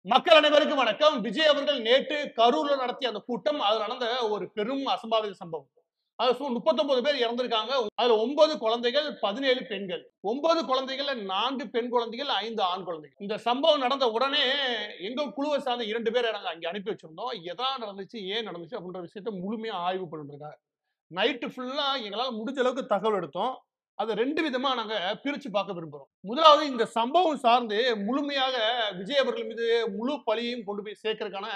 மக்கள் அனைவருக்கும் வணக்கம். விஜய் அவர்கள் நேற்று கரூர்ல நடத்திய அந்த கூட்டம், அது நடந்த ஒரு பெரும் அசம்பாவித சம்பவம். அது 39 பேர் இறந்திருக்காங்க. அதுல 9 குழந்தைகள், 17 பெண்கள். 9 குழந்தைகள்ல 4 பெண் குழந்தைகள், 5 ஆண் குழந்தைகள். இந்த சம்பவம் நடந்த உடனே எங்க குழுவை சார்ந்த 2 பேரை நாங்க அங்க அனுப்பி வச்சிருந்தோம். எதா நடந்துச்சு, ஏன் நடந்துச்சு அப்படின்ற விஷயத்த முழுமையா ஆய்வு பண்ணிட்டு இருக்காங்க. நைட்டு ஃபுல்லா எங்களால முடிஞ்ச அளவுக்கு தகவல் எடுத்தோம். அத 2 விதமா நாங்க பிரிச்சு பார்க்க விரும்புறோம். முதலாவது இந்த சம்பவம் சார்ந்து முழுமையாக விஜய் அவர்கள் மீது முழு பழியையும் கொண்டு போய் சேர்க்கறதுக்கான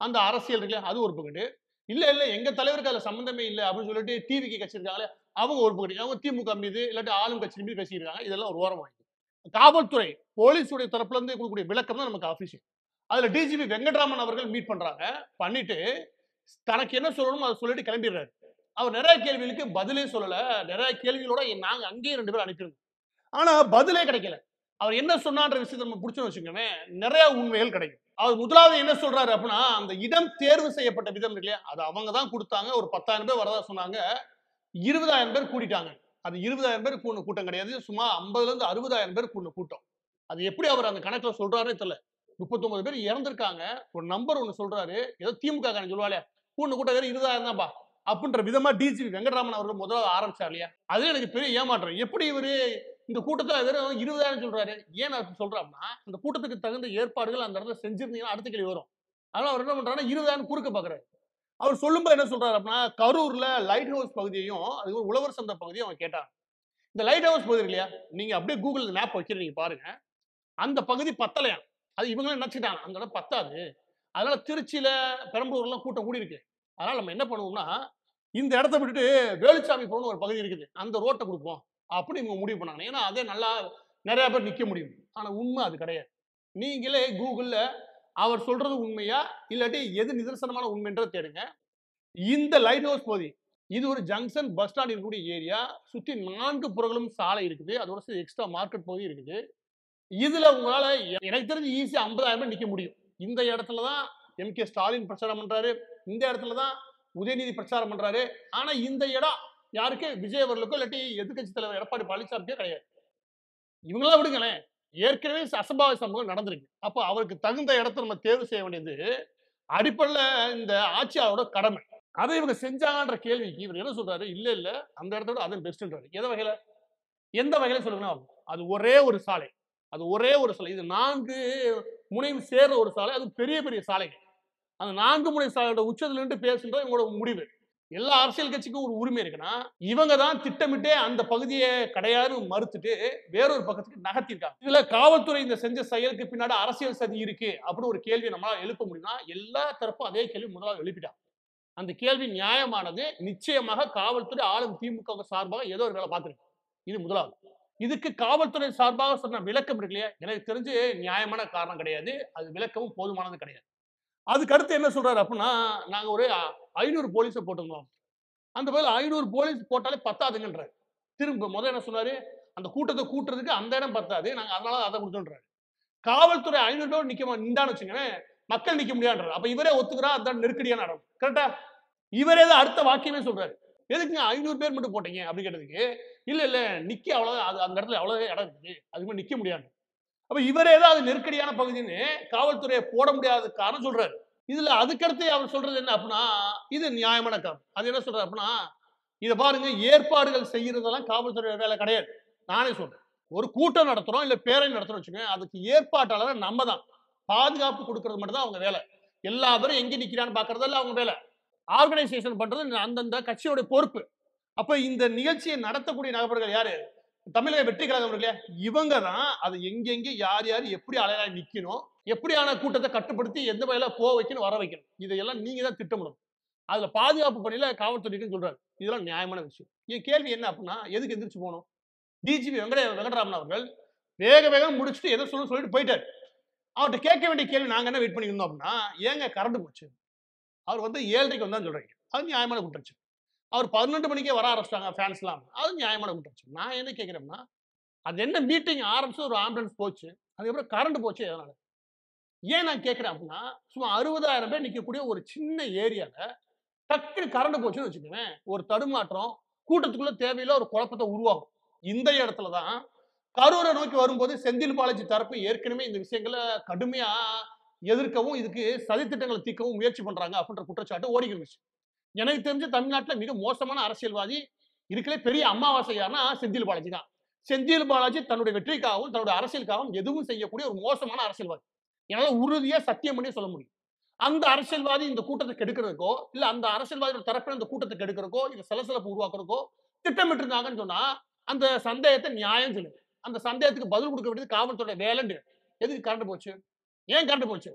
அந்த அரசியல் இருக்குல்ல, அது ஒரு பக்கெட்டு. இல்ல எங்க தலைவருக்கு அதுல சம்மந்தமே இல்ல அப்படின்னு சொல்லிட்டு டிவிக்கு கட்சி இருக்காங்களே, அவங்க ஒரு பக்கெட்டு. அவங்க திமுக மீது இல்லாட்டி ஆளும் கட்சி மீது பேசியிருக்காங்க. இதெல்லாம் ஒரு ஓரமா வைங்க. காவல்துறை, போலீஸுடைய தரப்புல இருந்து குடுக்கக்கூடிய விளக்கம் தான் நமக்கு ஆஃபீஷியல். அதுல டிஜிபி வெங்கட்ராமன் அவர்கள் மீட் பண்றாங்க. பண்ணிட்டு தனக்கு என்ன சொல்லணுமோ அத சொல்லிட்டு கிளம்பிடுறாரு. அவர் நிறைய கேள்விகளுக்கு பதிலே சொல்லல. நிறைய கேள்விகளோட நாங்க அங்கேயே 2 பேரும் அனுப்பியிருந்தோம். ஆனா பதிலே கிடைக்கல. அவர் என்ன சொன்னான்ற விஷயத்த நம்ம புடிச்சோம்னு வச்சுக்கோங்களேன், நிறைய உண்மைகள் கிடைக்கும். அவர் முதலாவது என்ன சொல்றாரு அப்படின்னா, அந்த இடம் தேர்வு செய்யப்பட்ட விதம் இருக்கு இல்லையா? அது அவங்க தான் குடுத்தாங்க. ஒரு 10,000 பேர் வரதா சொன்னாங்க. 20,000 பேர் கூடிட்டாங்க. அது 20,000 பேர் கூடுன கூட்டம் கிடையாது. சும்மா 50,000 60,000 பேர் கூடுன கூட்டம். அது எப்படி அவர் அந்த கணக்குல சொல்றாருன்னே தெரியல. 39 பேர் இறந்திருக்காங்க. ஒரு நம்பர் ஒண்ணு சொல்றாரு. ஏதோ திமுக காரன் சொல்லுவாளே, கூடுன கூட்டம் வெறும் 20,000 தான்பா. அப்படின்ற விதமா டிஜிபி வெங்கட்ராமன் அவர்கள் முதல்ல ஆரம்பிச்சார் இல்லையா? அது எனக்கு பெரிய ஏமாற்றம். எப்படி இவரு இந்த கூட்டத்துல வெறும் 20,000 சொல்றாரு. ஏன் நான் சொல்றேன்னா, அந்த கூட்டத்துக்கு தகுந்த ஏற்பாடுகள் அந்த இடத்துல செஞ்சிருந்தீங்கன்னா அடுத்த கேள்வி வரும். அதனால அவர் என்ன பண்றாருன்னா 20,000 குறுக்க பார்க்குறாரு. அவர் சொல்லும்போது என்ன சொல்றாரு அப்படின்னா, கரூர்ல லைட் ஹவுஸ் பகுதியையும், அது ஒரு உழவர் சந்தை பகுதியும் அவங்க கேட்டாங்க. இந்த லைட் ஹவுஸ் பகுதி இருக்கு இல்லையா? நீங்க அப்படியே கூகுள் மேப் வைக்கிறேன் நீங்க பாருங்க. அந்த பகுதி பத்தலையாம். அது இவங்களே நினைச்சுட்டாங்க. அந்த இடம் பத்தாது. அதனால திருச்சியில, பெரம்பலூர்லாம் கூட்டம் கூடியிருக்கு. அதனால நம்ம என்ன பண்ணுவோம்னா, இந்த இடத்த விட்டுட்டு வேலுச்சாமிபுரம்னு ஒரு பகுதி இருக்குது. அந்த ரோட்ட குடுப்போம். அப்படின்னு இவங்க முடிவு பண்ணாங்க. ஏன்னா, அதே நல்லா நெறைய பேர் நிக்க முடியும். ஆனா உண்மை அது கிடையாது. நீங்களே கூகுள்ல அவர் சொல்றது உண்மையா? இல்லாட்டி எது நிதர்சனமான உண்மைன்றத தேடுங்க. இந்த லைட் ஹவுஸ் பகுதி. இது ஒரு ஜங்ஷன் பஸ் ஸ்டாண்ட் இருக்கக்கூடிய ஏரியா. சுத்தி 4 புறங்களும் சாலை இருக்குது. அதோட சேர்த்து எக்ஸ்ட்ரா மார்க்கெட் பகுதி இருக்குது. இதுல உங்களால எனக்கு தெரிஞ்சு ஈஸியா 50,000 பேர் நிக்க முடியும். இந்த இடத்துல தான் எம்.கே. ஸ்டாலின் பிரச்சாரம் பண்றாரு. இந்த இடத்துல தான் உதயநிதி பிரச்சாரம் பண்றாரு. ஆனா இந்த இடம் யாருக்கு? விஜய் அவர்களுக்கோ இல்லாட்டி எதிர்க்கட்சி தலைவர் எடப்பாடி பழனிசாமிக்கோ கிடையாது. இவங்கலாம் விடுங்களேன். ஏற்கனவே அசம்பாவித சம்பவம் நடந்திருக்கு. அப்ப அவருக்கு தகுந்த இடத்த நம்ம தேர்வு செய்ய வேண்டியது அடிப்படையில இந்த ஆட்சியாளரோட கடமை. அதை இவங்க செஞ்சாங்கன்ற கேள்விக்கு இவர் என்ன சொல்றாரு? இல்ல அந்த இடத்த விட அது பெஸ்ட்ன்றாரு. எந்த வகையில? எந்த வகையில சொல்லுங்கன்னா, அது ஒரே ஒரு சாலை. அது ஒரே ஒரு சாலை. இது 4 முனையும் சேர்ற ஒரு சாலை. அது பெரிய பெரிய சாலைகள். அந்த 4 முனை சாலையோட உச்சத்துல நின்று பேசுறது இவங்களோட முடிவு. எல்லா அரசியல் கட்சிக்கும் ஒரு உரிமை இருக்குன்னா, இவங்க தான் திட்டமிட்டே அந்த பகுதியை கிடையாதுன்னு மறுத்துட்டு வேறொரு பக்கத்துக்கு நகர்த்திருக்காங்க. இதுல காவல்துறை இந்த செஞ்ச செயலுக்கு பின்னாடி அரசியல் சதி இருக்கு அப்படின்னு ஒரு கேள்வி நம்மளால எழுப்ப முடியும்னா, எல்லா தரப்பும் அதே கேள்வி முதலாவது எழுப்பிட்டாங்க. அந்த கேள்வி நியாயமானது. நிச்சயமாக காவல்துறை ஆளும் திமுக சார்பாக ஏதோ ஒரு வேலை பார்த்திருக்கு. இது முதலாவது. இதுக்கு காவல்துறை சார்பாக சொன்ன விளக்கம் இருக்கு இல்லையா? எனக்கு தெரிஞ்சு நியாயமான காரணம் கிடையாது. அது விளக்கமும் போதுமானது கிடையாது. அதுக்கு அடுத்து என்ன சொல்றாரு அப்படின்னா, நாங்க ஒரு 500 போலீஸ போட்டிருந்தோம். அந்த பதில் 500 போலீஸ் போட்டாலே பத்தாதுங்கன்றாரு. திரும்ப என்ன சொன்னாரு? அந்த கூட்டத்த கூட்டுறதுக்கு அந்த இடம் பத்தாது. நாங்க அதனால அத குடுத்தோம்ன்றாரு. காவல்துறை 500 பேர் நின்னான்னு வச்சுக்கங்களேன், மக்கள் நிக்க முடியாதுன்றாரு. அப்ப இவரே ஒத்துக்கிறார் அதான் நெருக்கடியான இடம். கரெக்ட்டா? இவரே தான் அடுத்த வாக்கியமே சொல்றாரு. எதுக்குங்க 500 பேர் மட்டும் போட்டீங்க? அப்படின்னு கேட்டதுக்கு, இல்ல நிக்க அவ்வளவுதான். அது அந்த இடத்துல அவ்வளவு இடம் இருக்குது. அதுக்கு மேல நிக்க முடியாது. அப்ப இவரே தான் அது நெருக்கடியான பகுதின்னு காவல்துறையை போட முடியாத காரணம் சொல்றாரு. இதுல அதுக்கடுத்து அவர் சொல்றது என்ன அப்படின்னா, இது நியாயமான காரணம். அது என்ன சொல்றாரு அப்படின்னா, இத பாருங்க ஏற்பாடுகள் செய்யறதெல்லாம் காவல்துறை வேலை கிடையாது. நானே சொல்றேன். ஒரு கூட்டம் நடத்துறோம், இல்ல பேரணி நடத்துறோம்னு வச்சுக்கோங்க. அதுக்கு ஏற்பாட்டாளர் நம்ம தான். பாதுகாப்பு குடுக்கறது மட்டும் தான் அவங்க வேலை. எல்லா பேரும் எங்க நிக்கிறான்னு பார்க்கறதெல்லாம் அவங்க வேலை. ஆர்கனைசேஷன் பண்றது அந்தந்த கட்சியோட பொறுப்பு. அப்ப இந்த நிகழ்ச்சியை நடத்தக்கூடிய நபர்கள் யாரு? தமிழக வெற்றி கழகம் இருக்கு இல்லையா? இவங்க தான் அது எங்கெங்க யார் எப்படி அலையாய் நிக்கணும், எப்படியான கூட்டத்தை கட்டுப்படுத்தி எந்த வகையில போக வைக்கணும், வர வைக்கணும். இதையெல்லாம் நீங்க தான் திட்டமிடணும். அதுல பாதுகாப்பு பணியில காவல்துறைக்குன்னு சொல்றாரு. இதெல்லாம் நியாயமான விஷயம். என் கேள்வி என்ன அப்படின்னா, எதுக்கு எந்திரிச்சு போணும்? டிஜிபி வெங்கடராமன் அவர்கள் வேகம் முடிச்சுட்டு எதோ சொல்லிட்டு போயிட்டாரு. அவர்ட்ட கேட்க வேண்டிய கேள்வி நாங்க என்ன வெயிட் பண்ணியிருந்தோம் அப்படின்னா, ஏங்க கரண்ட் போச்சு? அவர் வந்து 7:30க்கு வந்தான்னு சொல்றீங்க. அது நியாயமான குற்றச்சாட்டு. அவர் 12 மணிக்கே வர ஆரம்பிச்சிட்டாங்க ஃபேன்ஸ்லாம். அது நியாயமான குற்றச்சாட்டு. நான் என்ன கேட்கிறேன்னா, அது என்ன மீட்டிங் ஆரம்பிச்சு ஒரு ஆம்புலன்ஸ் போச்சு. அதுக்கப்புறம் கரண்ட் போச்சு எதனால? ஏன் நான் கேட்கிறேன் அப்படின்னா, சும்மா 60,000 பேர் நிக்கக்கூடிய ஒரு சின்ன ஏரியால டக்குனு கரண்ட் போச்சுன்னு வச்சுக்கோங்களேன், ஒரு தடுமாற்றம், கூட்டத்துக்குள்ள தேவையில்ல ஒரு குழப்பத்த உருவாகும். இந்த இடத்துல தான் கரூரை நோக்கி வரும்போது செந்தில் பாலாஜி தரப்பு ஏற்கனவே இந்த விஷயங்கள கடுமையா எதிர்க்கவும் இதுக்கு சதித்திட்டங்களை தீர்க்கவும் முயற்சி பண்றாங்க அப்படின்ற குற்றச்சாட்டு ஓடி இருந்துச்சு. எனக்கு தெரிஞ்சு தமிழ்நாட்டுல மிக மோசமான அரசியல்வாதி இருக்கலே பெரிய அமாவாசை யாருன்னா செந்தில் பாலாஜி தான். செந்தில் பாலாஜி தன்னுடைய வெற்றிக்காகவும் தன்னுடைய அரசியலுக்காகவும் எதுவும் செய்யக்கூடிய ஒரு மோசமான அரசியல்வாதி. என்னால உறுதியா சத்தியம் பண்ணி சொல்ல முடியும். அந்த அரசியல்வாதி இந்த கூட்டத்தை கெடுக்கிறதுக்கோ, இல்ல அந்த அரசியல்வாதியோட தரப்பில் இந்த கூட்டத்தை கெடுக்கிறதுக்கோ, இது சலசலப்பு உருவாக்குறதுக்கோ திட்டமிட்டு இருந்தாங்கன்னு சொன்னா, அந்த சந்தேகத்தை நியாயம் சொல்லுங்க. அந்த சந்தேகத்துக்கு பதில் கொடுக்க வேண்டியது காவல்துறை வேலைன்னு. எதுக்கு கரண்ட் போச்சு? ஏன் கரண்ட் போச்சு?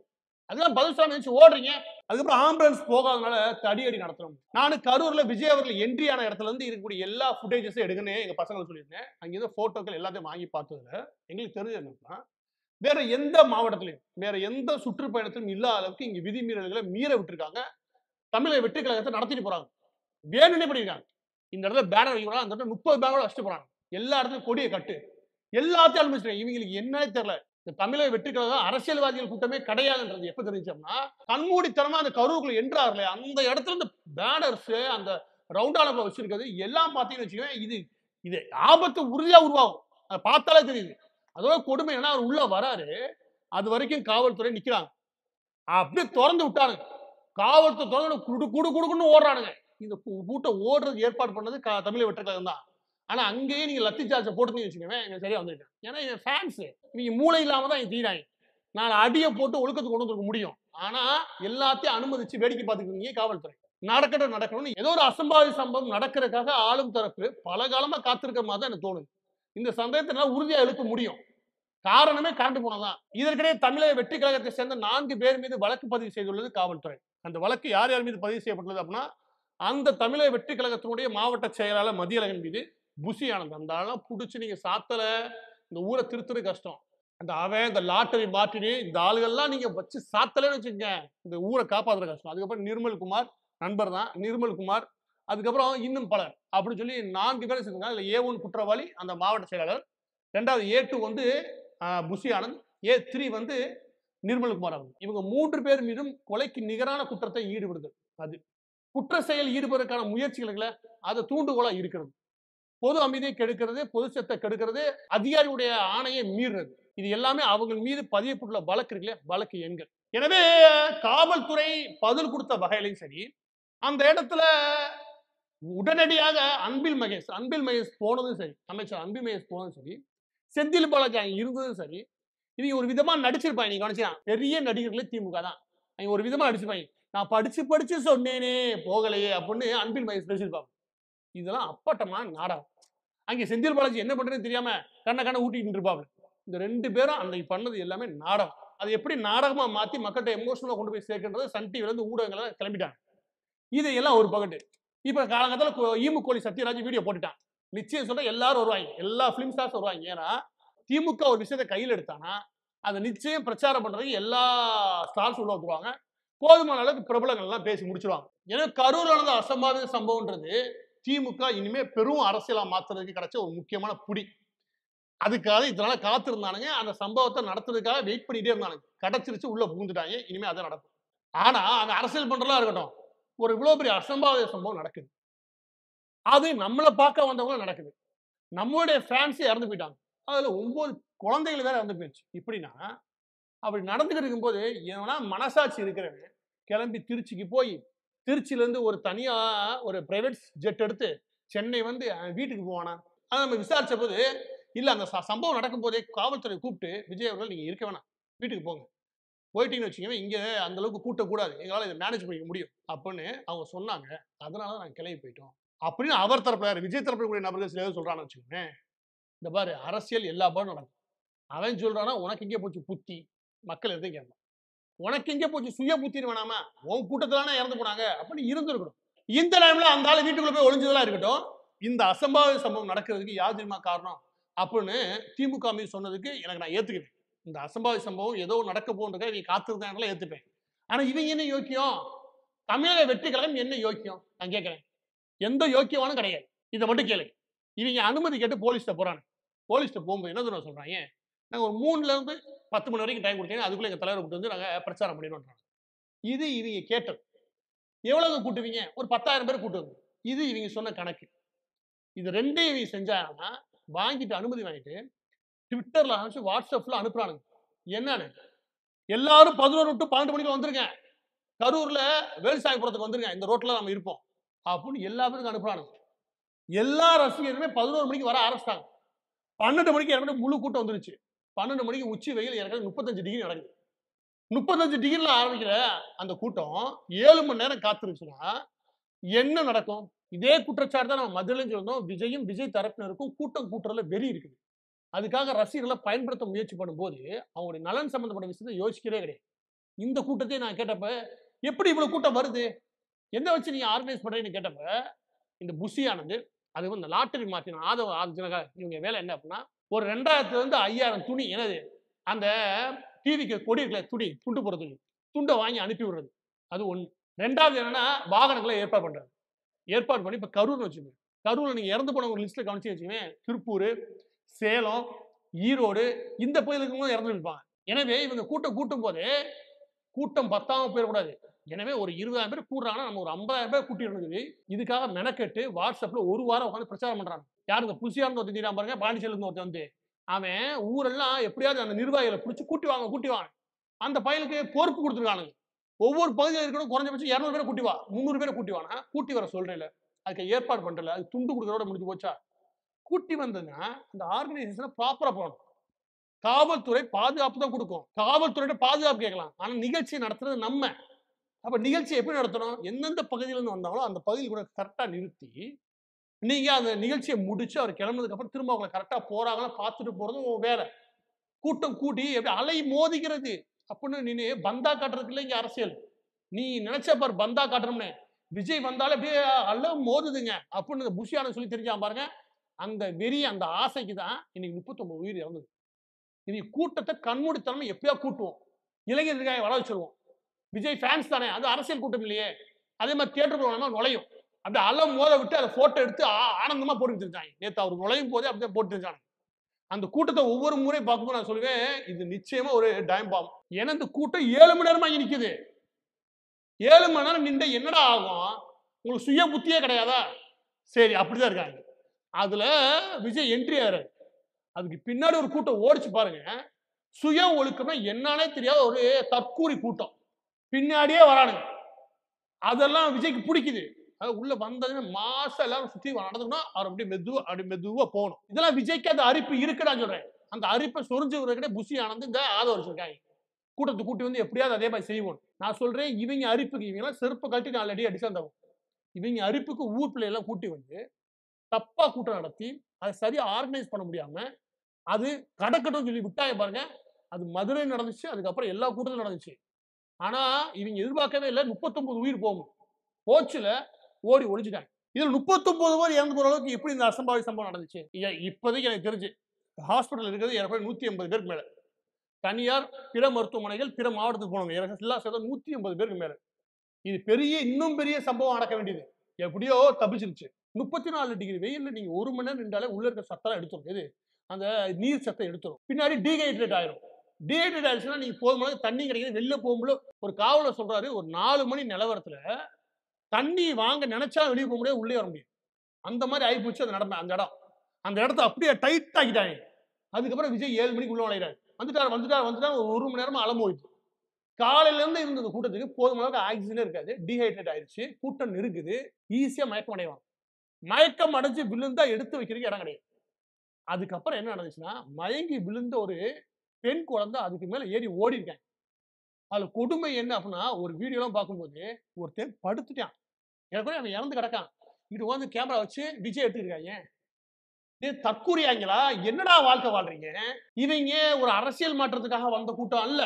அதெல்லாம் பதில் சொல்ல நினைச்சு ஓடுறீங்க. அதுக்கப்புறம் ஆம்புலன்ஸ் போகாதனால தடியடி நடத்துறோம். நானு கரூர்ல விஜய் அவர்கள் என்ட்ரி ஆன இடத்துல இருந்து இருக்கக்கூடிய எல்லா ஃபுட்டேஜஸும் எடுங்கன்னு எங்க பசங்களுக்கு சொல்லியிருந்தேன். அங்க ஏதோ போட்டோக்கள் எல்லாத்தையும் வாங்கி பார்த்ததுல எங்களுக்கு தெரிஞ்சது என்னன்னா, வேற எந்த மாவட்டத்திலையும் வேற எந்த சுற்றுப்பயணத்திலும் இல்லாத அளவுக்கு இங்க விதிமீறல்களை மீற விட்டுருக்காங்க. தமிழக வெற்றி கழகத்தை நடத்திட்டு போறாங்க. வேணும்னே பண்ணிருக்காங்க. இந்த இடத்துல பேனர் வைக்கிறாங்க, அந்த இடத்துல 30 பேனரோட வச்சுட்டு போறாங்க. எல்லா இடத்துலயும் கொடியை கட்டு எல்லாத்தையும் அனுமதிச்சிருக்காங்க. இவங்களுக்கு என்னன்னே தெரியல. இந்த தமிழக வெற்றி கழகம் அரசியல்வாதிகள் கூட்டமே கிடையாதுன்றது எப்ப தெரிஞ்சோம்னா, கண்மூடித்தனமா அந்த கரூருக்குள்ள என்றார்களே அந்த இடத்துல இந்த பேனர்ஸ் அந்த ரவுண்டான வச்சிருக்கிறது எல்லாம் பார்த்தீங்கன்னு வச்சுக்கோங்க, இது இது ஆபத்து உறுதியா உருவாகும். அதை பார்த்தாலே தெரியுது. அதோட கொடுமை என்ன, அவர் உள்ள வராரு, அது வரைக்கும் காவல்துறை நிக்கிறாங்க. அப்படியே திறந்து விட்டானுங்க. காவல்துறை திறந்து குடு குடு குடுக்குன்னு ஓடுறானுங்க. இந்த கூட்டம் ஓடுறது ஏற்பாடு பண்ணது தமிழக வெற்றி கழகம் தான். ஆனா அங்கேயே நீங்க லத்தி சார்ஜை போட்டுன்னு வச்சுக்கோங்க, இவன் சரியா வந்துட்டேன். ஏன்னா இவன் ஃபேன்ஸ், நீங்க மூளை இல்லாம தான் தீராங்க. நான் அடியை போட்டு ஒழுக்கத்துக்கு கொண்டு வந்துருக்க முடியும். ஆனா எல்லாத்தையும் அனுமதிச்சு வேடிக்கை பார்த்துக்கிட்டீங்க காவல்துறை. நடக்கணும்னு ஏதோ ஒரு அசம்பாவித சம்பவம் நடக்கிறதுக்காக ஆளும் தரப்பு பல காலமா காத்திருக்க மாதிரி தான் எனக்கு தோணுது. இந்த சந்தேகத்தினால உறுதியா எழுப்ப முடியும். காரணமே கரண்ட் போனதான். இதற்கிடையே தமிழக வெற்றி கழகத்தை சேர்ந்த 4 பேர் மீது வழக்கு பதிவு செய்துள்ளது காவல்துறை. அந்த வழக்கு யார் யார் மீது பதிவு செய்யப்பட்டுள்ளது அப்படின்னா, அந்த தமிழக வெற்றி கழகத்தினுடைய மாவட்ட செயலாளர் மதியழகன் மீது, புசி ஆனந்த் அந்த ஆளெல்லாம் புடிச்சு நீங்க சாத்தல இந்த ஊரை திருத்துறது கஷ்டம். அந்த அவன் இந்த லாட்டரி மாட்டினி இந்த ஆளுகள்லாம் நீங்க வச்சு சாத்தலன்னு வச்சுக்கோங்க, இந்த ஊரை காப்பாத்துற கஷ்டம். அதுக்கப்புறம் நிர்மல்குமார் நண்பர் தான், நிர்மல்குமார், அதுக்கப்புறம் இன்னும் பலர் அப்படின்னு சொல்லி 4 பேர் சேர்ந்தாங்க. அதுல A1 குற்றவாளி அந்த மாவட்ட செயலாளர், 2வது A2 வந்து புசி ஆனந்த், A3 வந்து நிர்மல்குமார் அவங்க. இவங்க 3 பேர் மீதும் கொலைக்கு நிகரான குற்றத்தை ஈடுபடுது. அது குற்ற செயல் ஈடுபடுவதற்கான முயற்சிகளை அதை தூண்டுகோலா இருக்கிறது. பொது அமைதியை கெடுக்கிறது, பொது சொத்தை கெடுக்கிறது, அதிகாரியுடைய ஆணையை மீறுறது, இது எல்லாமே அவங்க மீது பதியப்பட்டுள்ள வழக்கு இருக்குல்ல, வழக்கு எண்கள். எனவே காவல்துறை பதில் கொடுத்த வகையிலையும் சரி, அந்த இடத்துல உடனடியாக அன்பில் மகேஷ் போனதும் சரி, அமைச்சர் அன்பில் மகேஷ் போனதும் சரி, செந்தில் பாலாஜி அங்க இருந்ததும் சரி, இவங்க ஒரு விதமா நடிச்சிருப்பாங்க. நீங்க கவனிச்சா பெரிய நடிகர்களே திமுக தான். அவங்க ஒரு விதமா நடிச்சிருப்பாங்க. நான் படிச்சு சொன்னேனே போகலையே அப்படின்னு அன்பில் மகேஷ் பேசியிருப்பாங்க. இதெல்லாம் அப்பட்டமா நாடகம். அங்க செந்தில் பாலாஜி என்ன பண்றதுன்னு தெரியாம கண்ண ஊட்டிட்டு இருப்பாங்க. இந்த 2 பேரும் அன்னைக்கு பண்ணது எல்லாமே நாடகம். அது எப்படி நாடகமா மாத்தி மக்கள்கிட்ட எமோஷனலா கொண்டு போய் சேர்க்கின்றது சன் டிவில இருந்து ஊடகங்கள கிளம்பிட்டாங்க. இதையெல்லாம் ஒரு பகட்டு. இப்ப காலகட்டத்துல ஈமுக்கோழி சத்யராஜ் வீடியோ போட்டுட்டான். நிச்சயம் சொல்ற எல்லாரும் வருவாங்க, எல்லா பிலிம் ஸ்டார்ஸ் வருவாங்க. ஏன்னா திமுக ஒரு விஷயத்தை கையில் எடுத்தானா அதை நிச்சயம் பிரச்சாரம் பண்றதுக்கு எல்லா ஸ்டார்ஸ் உள்ள வந்துருவாங்க. போதுமான அளவுக்கு பிரபலங்கள் எல்லாம் பேசி முடிச்சிருவாங்க. ஏன்னா கரூர் நடந்த அசம்பாவித சம்பவம்ன்றது திமுக இனிமே பெரும் அரசியலா மாத்துறதுக்கு கிடைச்ச ஒரு முக்கியமான புடி. அதுக்காக இதனால காத்திருந்தானுங்க. அந்த சம்பவத்தை நடத்துறதுக்காக வெயிட் பண்ணிட்டே இருந்தானுங்க. கிடைச்சிருச்சு, உள்ள புகுந்துட்டாங்க. இனிமே அதை நடக்கும். ஆனா அந்த அரசியல் பண்றதெல்லாம் இருக்கட்டும், ஒரு இவ்வளவு பெரிய அசம்பாவித சம்பவம் நடக்குது. அது நம்மளை பார்க்க வந்தவங்க நடக்குது. நம்மளுடைய ஃபேன்ஸ் இறந்து போயிட்டாங்க. அதுல 9 குழந்தைகள் வேற இறந்து போயிடுச்சு. இப்படின்னா அப்படி நடந்துகிட்டு இருக்கும்போது ஏன்னா மனசாட்சி இருக்கிறவன் கிளம்பி திருச்சிக்கு போய் திருச்சியில இருந்து ஒரு தனியா ஒரு பிரைவேட் ஜெட் எடுத்து சென்னை வந்து வீட்டுக்கு போவானா? அதை நம்ம விசாரிச்ச போது இல்ல, அந்த சம்பவம் நடக்கும் போதே காவல்துறை கூப்பிட்டு விஜய் அவர்கள் நீங்க இருக்க வேணாம், வீட்டுக்கு போங்க, போயிட்டீங்கன்னு வச்சுக்கோங்க, இங்க அந்த அளவுக்கு கூட்டக்கூடாது, எங்களால் இதை மேனேஜ் பண்ணிக்க முடியும் அப்படின்னு அவங்க சொன்னாங்க. அதனால நாங்கள் கிளம்பி போயிட்டோம் அப்படின்னு அவர் தரப்புல விஜய் தரப்புல கூடிய நபர்கள் சில சொல்றான்னு வச்சுக்கோங்க. இந்த பாரு அரசியல் எல்லா பாரும் நடக்கும். அவன் சொல்றானா உனக்கு எங்கே போச்சு புத்தி, மக்கள் எதையும் கேட்பான். உனக்கு எங்கே போச்சு சுய புத்தின்னு வேணாமா, உன் கூட்டத்திலான இறந்து போனாங்க அப்படின்னு இருந்திருக்கணும். இந்த டைம்ல அந்த ஆள் வீட்டுக்குள்ள போய் ஒளிஞ்சதெல்லாம் இருக்கட்டும், இந்த அசம்பாவித சம்பவம் நடக்கிறதுக்கு யார் தெரியுமா காரணம் அப்படின்னு திமுக மீது சொன்னதுக்கு எனக்கு நான் ஏத்துக்கிறேன். இந்த அசம்பாவித சம்பவம் ஏதோ நடக்க போன்றதை இவங்க காத்திருந்தாங்க ஏத்துப்பேன். ஆனா இவங்க என்ன யோக்கியம்? தமிழக வெற்றி கழகம் என்ன யோக்கியம் நான் கேட்கிறேன். எந்த யோக்கியமானும் கிடையாது. இதை மட்டும் கேளு. இவங்க அனுமதி கேட்டு போலீஸ்ட போறாங்க. போலீஸ்ட போகும்போது என்ன தெரியுமா சொல்றாங்க, நாங்க ஒரு 3ல இருந்து 10 மணி வரைக்கும் டைம் கொடுத்தீங்க, அதுக்குள்ள எங்க தலைவரை கூட்டு வந்து நாங்க பிரச்சாரம் பண்ணிடுவோம். இது இவங்க கேட்டது. எவ்வளவு கூட்டுவீங்க? ஒரு 10,000 பேர் கூட்டு வந்து. இது இவங்க சொன்ன கணக்கு. இது 2 இவங்க செஞ்சாங்கன்னா வாங்கிட்டு அனுமதி வாங்கிட்டு ட்விட்டர்ல அனுப்பிச்சு வாட்ஸ்அப்ல அனுப்புறானுங்க. என்னன்னு எல்லாரும் 11 டு 12 மணிக்கு வந்துருங்க, கரூர்ல வேலுசாமிபுரத்துக்கு வந்துருங்க, இந்த ரோட்ல நம்ம இருப்போம் அப்படின்னு எல்லா பேருக்கும் அனுப்புறானுங்க. எல்லா ரசிகருமே 11 மணிக்கு வர ஆரம்பிச்சிட்டாங்க. 12 மணிக்கு ஏற்கனவே முழு கூட்டம் வந்துருச்சு. 12 மணிக்கு உச்சி வெயில் ஏற்கனவே 35 டிகிரி நடக்குது. 35 டிகிரில ஆரம்பிக்கிற அந்த கூட்டம் 7 மணி நேரம் காத்திருச்சுன்னா என்ன நடக்கும்? இதே குற்றச்சாட்டு தான் நம்ம மதுரையிலும் சொன்னோம். விஜயும், விஜய் தரப்பினருக்கும் கூட்டம் கூட்டுறதுல வெறி இருக்குது. அதுக்காக ரசிகர்களை பயன்படுத்த முயற்சி பண்ணும்போது, அவங்களுடைய நலன் சம்பந்தப்பட்ட விஷயத்த யோசிக்கிறதே கிடையாது. இந்த கூட்டத்தை நான் கேட்டப்ப, எப்படி இவ்வளவு கூட்டம் வருது? எத வச்சு நீங்க ஆர்கனைஸ் பண்றீங்கன்னு கேட்டப்ப, இந்த புஷி ஆனந்த், அது வந்து லாட்டரி மார்ட்டின் ஆதவ ஆர்ஜுனகா இவங்க வேலை என்ன அப்படின்னா, ஒரு 2000 இருந்து 5000 துணி என்னது அந்த டிவிக்கு கொடி இருக்குல்ல துணி, துண்டு போடுற துணி. துண்ட வாங்கி அனுப்பி விடுறது. அது 1. 2வது என்னன்னா வாகனங்களை ஏற்பாடு பண்றது. ஏற்பாடு பண்ணி இப்ப கரூர்னு வச்சுக்கோங்க. கரூர்ல நீங்க இறந்து போனவங்க லிஸ்ட்ல கவனிச்சு வச்சுக்கோங்க. திருப்பூர், சேலம், ஈரோடு இந்த பகுதிகளுக்கு இறந்து இருப்பாங்க. எனவே இவங்க கூட்டம் கூட்டும் போது கூட்டம் பத்தாம போயிடக்கூடாது. எனவே ஒரு 20,000 பேர் கூடுறாங்கன்னா நம்ம ஒரு 50,000 பேர் கூட்டிடணும். இதுக்காக மெனக்கெட்டு வாட்ஸ்அப்ல ஒரு வாரம் உட்காந்து பிரச்சாரம் பண்றாங்க. யாரு இந்த புசியார்னு ஒருத்தன் தெரியாம பாருங்க, பாண்டிச்சேரியில இருந்து ஒருத்தன் வந்து அவன் ஊரெல்லாம் எப்படியாவது அந்த நிர்வாகிகளை பிடிச்சு கூட்டி வாங்க கூட்டி வாங்க. அந்த பையனுக்கு பொறுப்பு கொடுத்துருக்கானுங்க. ஒவ்வொரு பகுதியில் இருக்கணும் குறைஞ்சபட்சம் 200 பேரை கூட்டி வா, 300 பேரை கூட்டி வானா கூட்டி வர சொல்றேன். அதுக்கு ஏற்பாடு பண்றல, அது துண்டு கொடுக்கறதோட முடிஞ்சு போச்சா? கூட்டி வந்ததுன்னா அந்த ஆர்கனைசேஷனை ப்ராப்பரா போகணும். காவல்துறை பாதுகாப்பு தான் கொடுக்கும். காவல்துறையிட்ட பாதுகாப்பு கேட்கலாம். ஆனா நிகழ்ச்சி நடத்துறது நம்ம. அப்ப நிகழ்ச்சி எப்படி நடத்தணும்? எந்தெந்த பகுதியில இருந்து வந்தாங்களோ அந்த பகுதியில் கூட கரெக்டா நிறுத்தி, நீங்க அந்த நிகழ்ச்சியை முடிச்சு அவர் கிளம்புனதுக்கு அப்புறம் திரும்ப அவங்க கரெக்டா போறாங்களா பார்த்துட்டு போறது உங்க வேலை. கூட்டம் கூட்டி எப்படி அலை மோதுகிறது அப்படின்னு நீ பந்தா காட்டுறதுக்கு இல்லை இங்க அரசியல். நீ நினைச்ச பாரு பந்தா காட்டுறோம்னு. விஜய் வந்தாலே அப்படியே அலை மோதுதுங்க அப்படின்னு புஷியான சொல்லி தெரிஞ்சாம பாருங்க. அந்த வெறி அந்த ஆசைக்கு தான் இன்னைக்கு 39 உயிர் இறந்தது. இனி கூட்டத்தை கண்மூடித்தனமா எப்படியா கூட்டுவோம். இளைஞர்களுக்காக வர வச்சிருவோம். விஜய் ஃபேன்ஸ் தானே, அது அரசியல் கூட்டம் இல்லையே. அதே மாதிரி தியேட்டருக்குள்ள நுழையும். அப்படியே அலம் மோத விட்டு அதை போட்டோ எடுத்து ஆனந்தமா போட்டு இருக்காங்க. நேத்து அவர் நுழையும் போதே அப்படியே போட்டு இருக்காங்க. அந்த கூட்டத்தை ஒவ்வொரு முறை பார்க்கும்போது நான் சொல்லுவேன், இது நிச்சயமா ஒரு டைம் பாம். ஏன்னா இந்த கூட்டம் 7 மணி நேரமா இங்க நிக்குது. 7 மணி நேரம் நின்று என்னடா ஆகும்? உங்களுக்கு சுய புத்தியே கிடையாதா? சரி அப்படிதான் இருக்காங்க. அதுல விஜய் என்ட்ரி ஆறாரு. அதுக்கு பின்னாடி ஒரு கூட்டம் ஓடிச்சு பாருங்க. சுய ஒழுக்கம்னா என்னன்னே தெரியாத ஒரு தற்கூரி கூட்டம். பின்னாடியே வரானுங்க. அதெல்லாம் விஜய்க்கு பிடிக்குது. அது உள்ள வந்ததுமே மாசா எல்லாரும் சுத்தி நடந்துக்கணும். அவர் அப்படி மெதுவா போகணும். இதெல்லாம் விஜய்க்கு அந்த அரிப்பு இருக்குன்னு நான் சொல்றேன். அந்த அரிப்பை சொரிஞ்சு விடுறதுக்கிட்ட புஷி ஆனந்த் இந்த ஆதரவு கூட்டத்தை கூட்டி வந்து எப்படியாவது அதே மாதிரி செய்வோம். நான் சொல்றேன் இவங்க அரிப்புக்கு இவங்க செருப்பு கழட்டி 4 அடி அடிச்சா தரும். இவங்க அரிப்புக்கு ஊர் பிள்ளை எல்லாம் கூட்டி வந்து தப்பா கூட்டம் நடத்தி அதை சரியா ஆர்கனைஸ் பண்ண முடியாம அது கடக்கட்டும் சொல்லி விட்டாங்க பாருங்க. அது மதுரை நடந்துச்சு. அதுக்கப்புறம் எல்லா கூட்டத்திலும் நடந்துச்சு. ஆனா இவங்க எதிர்பார்க்கவே இல்லை 39 உயிர் போகும். போச்சுல ஓடி ஒளிஞ்சுட்டாங்க. இதுல 39 பேர் இறந்து போற அளவுக்கு எப்படி இந்த அசம்பாவித சம்பவம் நடந்துச்சு? இப்போதைக்கு எனக்கு தெரிஞ்சு ஹாஸ்பிட்டல் இருக்கிறது ஏறக்குறைய 180 பேருக்கு மேல. தனியார் பிற மருத்துவமனைகள் பிற மாவட்டத்துக்கு போனவங்க எல்லாம் சேர்த்து 180 பேருக்கு மேல. இது இன்னும் பெரிய சம்பவம் நடக்க வேண்டியது. எப்படியோ தப்பிச்சிருச்சு. 34 டிகிரி வெயில்ல நீங்க 1 மணி நேரம் நின்றாலே உள்ள இருக்க சத்தம் எடுத்துரும். எது அந்த நீர் சத்தம் எடுத்துரும். பின்னாடி டீஹைட்ரேட் ஆயிரும். டீஹைட்ரேட் ஆயிடுச்சுன்னா நீங்க போதுமான தண்ணி கிடைக்கிறது வெளில போகும்போது ஒரு காவலர் சொல்றாரு ஒரு 4 மணி நிலவரத்துல தண்ணி வாங்க நினைச்சா வெளியே போக முடியாது, உள்ளே வர முடியும். அந்த மாதிரி ஆயிப்போச்சு அந்த இடம். அந்த இடத்த அப்படியே டைட் ஆக்கிட்டாங்க. அதுக்கப்புறம் விஜய் 7 மணிக்கு உள்ள நுழையிறாரு. வந்துட்டார் ஒரு 1 மணி நேரமா அலமோயிடுச்சு. காலையில இருந்து இருந்த கூட்டத்துக்கு போதுமான அளவுக்கு ஆக்சிஜனே இருக்காது. டீஹைட்ரேட் ஆயிடுச்சு. கூட்டம் நெருக்குது. ஈஸியா மயக்கம் அடைவாங்க. மயக்கம் அடைஞ்சு விழுந்தா எடுத்து வைக்கிறதுக்கு இடம் கிடையாது. அதுக்கப்புறம் என்ன நடந்துச்சுன்னா மயங்கி விழுந்த ஒரு பெண் குழந்தை அதுக்கு மேல ஏறி ஓடி இருக்காங்க. அதுல கொடுமை என்ன அப்படின்னா ஒரு வீடியோ எல்லாம் பார்க்கும்போது ஒருத்தன் படுத்துட்டான். எனக்கு அவன் இறந்து கிடக்கான். இது வந்து கேமரா வச்சு விஜய் எடுத்துருக்காங்க. தற்கூறியாங்களா? என்னடா வாழ்க்கை வாழ்றீங்க? இவங்க ஒரு அரசியல் மாற்றத்துக்காக வந்த கூட்டம் அல்ல.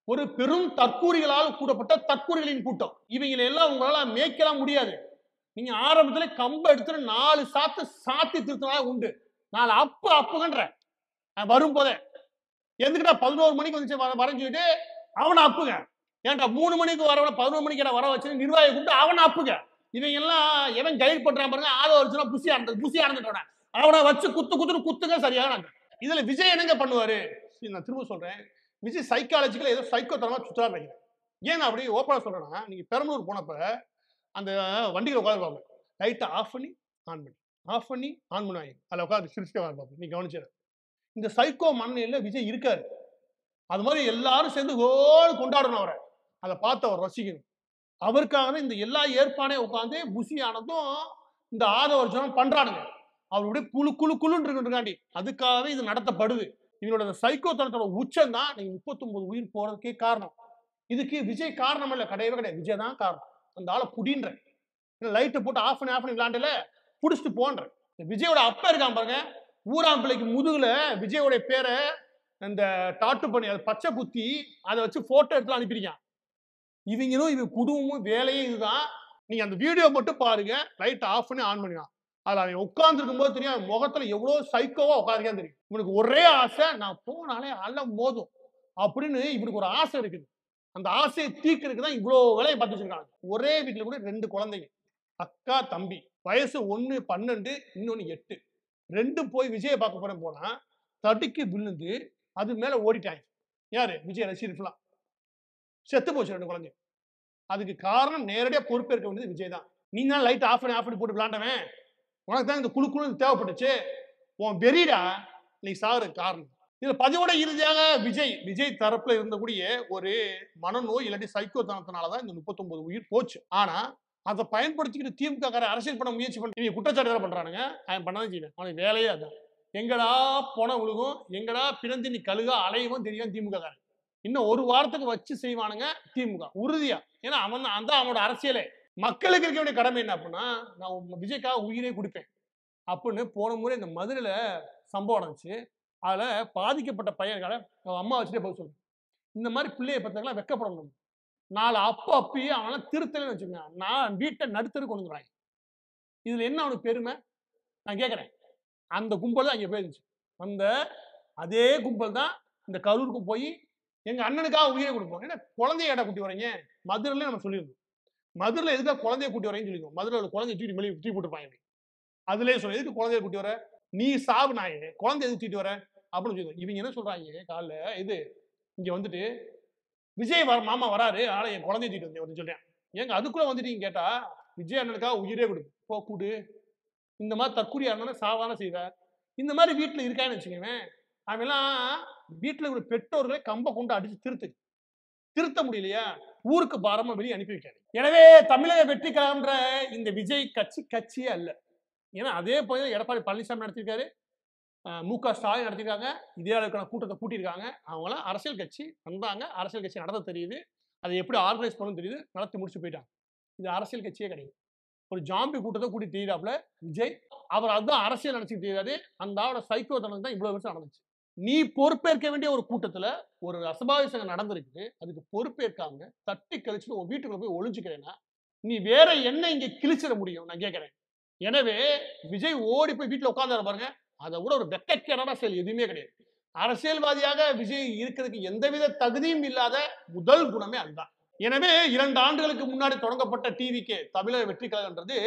ஒரு பெரும் தற்கூறிகளால் கூடப்பட்ட தற்கூறிகளின் கூட்டம். இவங்களை எல்லாம் உங்களால மேய்க்கலாம் முடியாது. நீங்க ஆரம்பத்துல கம்ப எடுத்து 4 சாத்தி திருத்தினா உண்டு. 4 அப்புகன்ற வரும்போதே எதுக்கிட்ட 11 மணிக்கு வந்து வரைஞ்சுட்டு அவனை அப்புங்க. ஏன்டா 3 மணிக்கு வரவன 11 மணிக்கு வர வச்சு நிர்வாகி கூப்பிட்டு அவனை அப்புங்க. இவங்க எல்லாம் எவன் கைட் பண்றான் பாருங்க. வருஷம் புசி ஆனந்தோட அவனை வச்சு குத்துங்க சரியாக. இதுல விஜய் என்னங்க பண்ணுவாரு? நான் திரும்ப சொல்றேன், விஜய் சைக்காலஜிக்கல ஏதோ சைக்கோ தரமா சுத்தா நினைக்கிறேன். ஏன் அப்படி ஓப்பனா சொல்றேன்னா நீங்க பெரம்பலூர் போனப்ப அந்த வண்டியில உட்காந்துருப்பாங்க. லைட்டை ஆஃப் பண்ணி ஆன் பண்ணுவாங்க. அதில் உட்காந்து சிரிச்சுட்டு பார்ப்போம். நீ கவனிச்சிட இந்த சைக்கோ மனநிலையில விஜய் இருக்காரு. அது மாதிரி எல்லாரும் சேர்ந்து ஓடு கொண்டாடணும் அவரை. அதை பார்த்து அவர் ரசிக்கணும். அவருக்காக இந்த எல்லா ஏற்பாடையும் உட்காந்து புசி ஆனதும் இந்த ஆதவர்ஜனம் பண்றானுங்க. அவருடைய குழு குழு குழுன்னு இருக்காண்டி அதுக்காகவே இது நடத்தப்படுது. இவனோட சைக்கோ தனத்தோட உச்சம் தான் நீங்க 39 உயிர் போறதுக்கே காரணம். இதுக்கு விஜய் காரணம் இல்ல, கிடையவே கிடையாது. விஜய் தான் காரணம். அந்த ஆளை புடின்ற லைட்டை போட்டு ஆஃப் பண்ணி விளையாண்டுல புடிச்சிட்டு போன்ற. விஜயோட அப்பா இருக்கான் பாருங்க, ஊராம் பிள்ளைக்கு முதுகுல விஜயோட பேரை அந்த டாட்டு பண்ணி அதை பச்சை குத்தி அதை வச்சு போட்டோ எடுத்து அனுப்பியிருக்கான். இவங்களும் இவங்க குடும்பமும் வேலையே இதுதான். நீங்க அந்த வீடியோ மட்டும் பாருங்க, லைட் ஆஃப் பண்ணி ஆன் பண்ணிக்கலாம். அதுல அவன் உட்கார்ந்து இருக்கும் போது தெரியும் முகத்துல எவ்வளவு சைக்கோவா உட்காருக்கான்னு தெரியும். இவனுக்கு ஒரே ஆசை, நான் போனாலே அலம் மோதும் அப்படின்னு இவனுக்கு ஒரு ஆசை இருக்குது. அந்த ஆசையை தீர்க்கறதுக்கு தான் இவ்வளவு வேலையை பார்த்து வச்சிருக்காங்க. ஒரே வீட்டுல கூட 2 குழந்தைங்க, அக்கா தம்பி, வயசு 1 12 இன்னொன்னு 8. 2 போய் விஜயை பார்க்க போறேன் போனா தடிக்கு விழுந்து அது மேல ஓடிட்டாங்க. யாரு? விஜய் ரசிகர்கள்லாம் செத்து போச்சு 2 குழந்தை. அதுக்கு காரணம் நேரடியா பொறுப்பேற்க வேண்டியது விஜய் தான். நீ தான் லைட் ஆஃப் பண்ணி போட்டு விளையாண்டவன், உனக்கு தான் இந்த குழு குழு தேவைப்பட்டுச்சு, உன் வெறிடா நீ சாகுறதுக்கு காரணம். இதுல பதிவோட இறுதியாக விஜய் தரப்புல இருந்தக்கூடிய ஒரு மனநோய் இல்லாட்டி சைக்கோ தனத்தினாலதான் இந்த 39 உயிர் போச்சு. ஆனா அதை பயன்படுத்திக்கிட்டு திமுக அரசியல் பண்ண முயற்சி பண்ணி குற்றச்சாட்டு பண்றானுங்க. அவன் பண்ணதான் செய்வேன், அவனுக்கு வேலையே அதான். எங்கடா போன விழுகும், எங்கடா பிணந்து நீ கழுகா அலையவும் தெரியும் திமுக காரன். இன்னும் ஒரு வாரத்துக்கு வச்சு செய்வானுங்க திமுக உறுதியா. ஏன்னா அவன் தான் அவனோட அரசியலே. மக்களுக்கு இருக்க வேண்டிய கடமை என்ன அப்படின்னா, நான் விஜய்க்காக உயிரே கொடுப்பேன் அப்படின்னு போன முறை இந்த மதுரையில சம்பவம் நடந்துச்சு. அதுல பாதிக்கப்பட்ட பையன்களை அம்மா வச்சுட்டே போக சொல்லு. இந்த மாதிரி பிள்ளையை பத்தவங்களாம் வெக்கப்படணும். 4 அப்பி அவனால திருத்தலன்னு வச்சுக்கோங்க, நான் வீட்டை நடுத்தருக்கு கொண்டு வந்துடுறாங்க. இதுல என்ன அவனுக்கு பெருமை நான் கேட்கறேன். அந்த கும்பல் தான் அங்கே போயிருந்துச்சு. அந்த அதே கும்பல் தான் இந்த கரூருக்கு போய் எங்க அண்ணனுக்காக உயிரை கொடுப்போம். ஏன்னா குழந்தைய ஏடா கூட்டி வரீங்க, மதுரையில நம்ம சொல்லியிருந்தோம். மதுரையில எதுக்காக குழந்தைய கூட்டி வரேன்னு சொல்லியிருக்கோம். மதுரையில் குழந்தைய தூக்கி மேலே தூக்கி போட்டுருப்பாங்க. அதுலேயே சொல்ல எதுக்கு குழந்தைய கூட்டி வர, நீ சாவு நாயே, குழந்தை எதுக்கு தூக்கிட்டு வர அப்படின்னு சொல்லி. இவங்க என்ன சொல்றாங்க காலைல, இது இங்க வந்துட்டு விஜய் மாமா வராரு, ஆனா என் குழந்தைய தூக்கிட்டு வந்தேன் சொல்றேன். ஏங்க அதுக்குள்ள வந்துட்டீங்க கேட்டா, விஜய் அண்ணனுக்காக உயிரே கொடுப்பு போ கூடு. இந்த மாதிரி தற்கூரி அண்ணனை சாதாரண செய்வார். இந்த மாதிரி வீட்டுல இருக்கான்னு வச்சுக்கோங்க, அவெல்லாம் வீட்டுல ஒரு பெற்றோர்களை கம்ப கொண்டு அடிச்சு திருத்த முடியலையா, ஊருக்கு பாரமா வெளியே அனுப்பி வைக்காது. எனவே தமிழக வெற்றி கழகம்ன்ற இந்த விஜய் கட்சியே அல்ல. ஏன்னா அதே போய் எடப்பாடி பழனிசாமி நடத்திருக்காரு, மு.க. ஸ்டாலின் நடத்திருக்காங்க, இதே அளவுக்கான கூட்டத்தை கூட்டியிருக்காங்க. அவங்களாம் அரசியல் கட்சி வந்தாங்க, அரசியல் கட்சி நடத்த தெரியுது, அதை எப்படி ஆர்கனைஸ் பண்ணணும் தெரியுது, நடத்தி முடிச்சு போயிட்டாங்க. இது அரசியல் கட்சியே கிடையாது. ஒரு ஜாம்பி கூட்டத்தை கூட்டி தெரியாப்புல விஜய், அவர் அதுதான் அரசியல் நினைச்சுட்டு தெரியாது. அந்த ஆளோட சைக்கோ தனக்கு தான் இவ்வளவு வருஷம் நடந்துச்சு. நீ பொறுப்பேற்க வேண்டிய ஒரு கூட்டத்துல ஒரு அசம்பாவிதம் நடந்திருக்கு, அதுக்கு பொறுப்பேற்காம தட்டி கழிச்சுட்டு உன் வீட்டுக்குள்ள போய் ஒளிஞ்சுக்கிறேன்னா நீ வேற என்ன இங்க கிழிச்சிட முடியும் நான் கேட்கிறேன். எனவே விஜய் ஓடி போய் வீட்டுல உட்கார்ந்தாரு பாருங்க, அதை விட ஒரு வெக்கக்கேடான செயல் எதுவுமே கிடையாது. அரசியல்வாதியாக விஜய் இருக்கிறதுக்கு எந்தவித தகுதியும் இல்லாத முதல் குணமே அதுதான். எனவே 2 ஆண்டுகளுக்கு முன்னாடி தொடங்கப்பட்ட டிவிக்கு தமிழக வெற்றி கழகம்ன்றது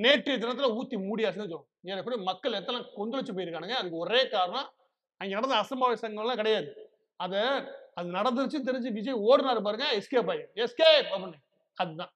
நேற்றைய தினத்துல ஊத்தி மூடியாச்சுன்னு சொல்லுவோம். ஏன்னா மக்கள் எத்தனை கொந்தளிச்சு போயிருக்கானுங்க. அதுக்கு ஒரே காரணம் அங்க நடந்த அசம்பாவிதங்கள்லாம் கிடையாது. அது நடந்துருச்சு தெரிஞ்சு விஜய் ஓடினாரு பாருங்க, எஸ்கேப் அப்படின்னு அதுதான்.